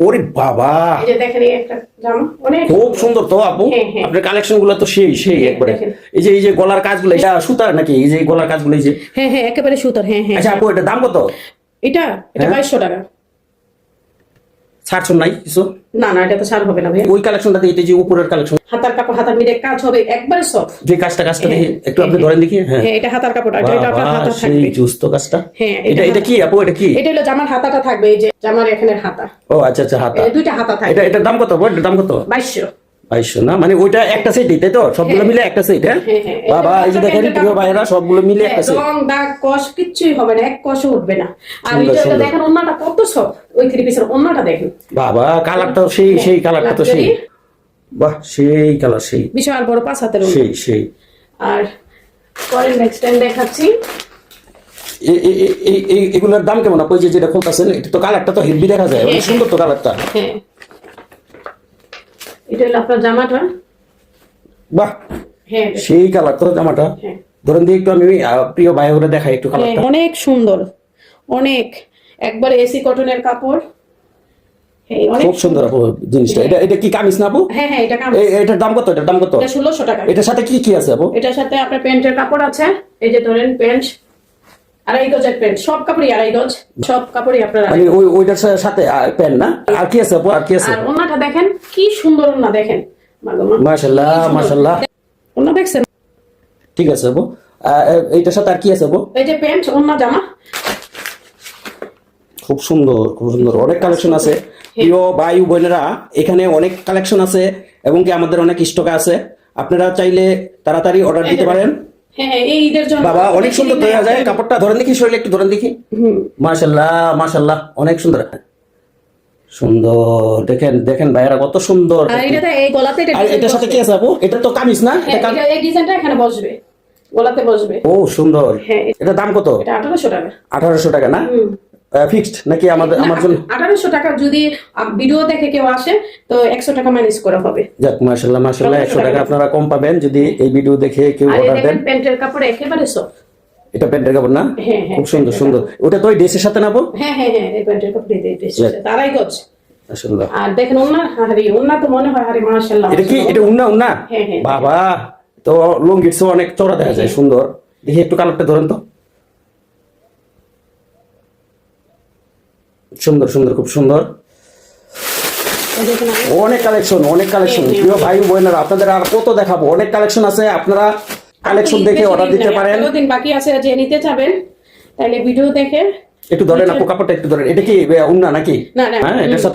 ওরে বাবা, এই যে দেখেন এই একটা জামা অনেক খুব সুন্দর তো আপু। আপনার কালেকশন গুলো তো সেই সেই একবারে। এই যে গলার কাজগুলো এটা সুতার নাকি? এই যে গলার কাজগুলো এই যে হ্যাঁ হ্যাঁ একেবারে সুতার। হ্যাঁ হ্যাঁ। আচ্ছা আপু, এটা দাম কত? এটা 2200 টাকা। ছাড়ছুন নাই কিছু? না না, এটা তো ছাড় হবে না ভাই। ওই কালেকশনটাতে এটা যে উপরের কালেকশন, হাতার কাপড়, হাতার মিলে কাজ হবে একবারে সফট। যে কাজটা দেখি একটু আপনি ধরেন দেখি। হ্যাঁ হ্যাঁ, এটা হাতার কাপড়, এটা আপনার হাতা সেই থাকবে। জুস্ত কাজটা। হ্যাঁ, এটা কি আপু? এটা কি? এটা হলো জামার হাতাটা থাকবে, এই যে জামার এখানের হাতা। ও আচ্ছা আচ্ছা, হাতা। দুইটা হাতা থাকবে। এটার দাম কত? এটার দাম কত? 2200। 2200 না, মানে ওইটা একটা সেটই তাই তো? সবগুলো মিলে একটা সেট? হ্যাঁ বাবা, এই যে দেখেন প্রিয় ভাইরা, সবগুলো মিলে একটা সেট। রং দাগ কষ কিচ্ছুই হবে না, এক কষও উঠবে না। আর এটা দেখেন ওন্নাটা কত সফট, ওই থ্রি পিসের ওন্নাটা দেখেন বাবা, কালারটা সেই কালারটা তো সেই। বাহ, সেই কালার, সেই বিশাল বড় 5 হাতের ওন্না। সেই। আর পরের নেক্সট টাইম দেখাচ্ছি। এগুলোর দাম কেমন আপু? যেটা খুলতেছেন, এটা তো কালারটা তো হেভি দেখা যায়, অনেক সুন্দর তো কালারটা। হ্যাঁ, এটা হলো আপনার জামাটা। বাহ, হ্যাঁ সেই কালার তো জামাটা। ধরেন দিয়ে একটু আমি প্রিয় ভাই করে দেখাই একটু কালারটা। অনেক সুন্দর, অনেক একবারে এসি কটনের কাপড়। খুব সুন্দর আপু জিনিসটা। এটা কি কামিজ না আপু? হ্যাঁ হ্যাঁ, এটা কামিজ। এটার দাম কত? এটার দাম কত? এটা 1600 টাকা। এটার সাথে কি কি আছে আপু? এটার সাথে আপনার প্যান্টের কাপড় আছে, এই যে ধরেন প্যান্ট 2.5 গজের প্যান্ট, সব কাপড়ই 2.5 গজ, সব কাপড়ই আপনার মানে ওইটার সাথে প্যান্ট না? আর কি আছে আপু? আর কি আছে? আর ওন্নাটা দেখেন কি সুন্দর ওন্না, দেখেন মাশাআল্লাহ মাশাআল্লাহ। ওন্না দেখছেন? ঠিক আছে আপু। এইটার সাথে আর কি আছে আপু? এই যে প্যান্ট, ওন্না, জামা। খুব সুন্দর, খুব সুন্দর। অনেক কালেকশন আছে প্রিয় ভাই বোনেরা, এখানে অনেক কালেকশন আছে এবং কি আমাদের অনেক স্টক আছে। আপনারা চাইলে তাড়াতাড়ি অর্ডার দিতে পারেন। হ্যাঁ, এই ঈদের জন্য বাবা অনেক সুন্দর তৈরি যায় কাপড়টা। ধরেন দেখি শরীরে একটু ধরেন দেখি। মাশাআল্লাহ মাশাআল্লাহ, অনেক সুন্দর সুন্দর। দেখেন ভাইরা কত সুন্দর। আর এটাতে এই গলাতে আর এটার সাথে কি আছে আপু? এটা তো কামিজ না? এটা এই ডিজাইনটা এখানে বসবে, গলাতে বসবে। ও সুন্দর। হ্যাঁ, এটা দাম কত? এটা 1800 টাকা। 1800 টাকা না? ফিক্সড নাকি আমার জন্য? 1800 টাকা। যদি ভিডিও দেখে কেউ আসে তো 100 টাকা মাইনাস করা হবে। যাক মাশাআল্লাহ মাশাআল্লাহ, 100 টাকা আপনারা কম পাবেন যদি এই ভিডিও দেখে কেউ অর্ডার দেন। প্যান্টের কাপড় একেবারে সফট। এটা প্যান্টের কাপড় না? হ্যাঁ, খুব সুন্দর সুন্দর। ওটা তো ওই ড্রেসের সাথে না আপু? হ্যাঁ হ্যাঁ হ্যাঁ, এই প্যান্টের কাপড় দিয়ে দিয়েছে 2.5 গজ। মাশাআল্লাহ। আর দেখেন ওন্না, আরে ওন্না তো মনে হয়, আরে মাশাআল্লাহ। এটা কি? এটা উন্না? হ্যাঁ হ্যাঁ বাবা, তো লুঙ্গির চেয়ে অনেক চড়া দেখা যায়, সুন্দর। দেখি একটু কালারটা ধরেন তো। সুন্দর সুন্দর, খুব সুন্দর। অনেক কালেকশন প্রিয় ভাই বোনেরা, আপনাদের আর কত দেখাবো, অনেক কালেকশন আছে। আপনারা কালেকশন দেখে অর্ডার দিতে পারেন। দিন বাকি আছে, যে নিতে চাবেন তাহলে ভিডিও দেখে একটু ধরেন আপু, কাপড়টা একটু ধরেন। এটা কি উন্না নাকি? না না, হ্যাঁ, এটার সাথে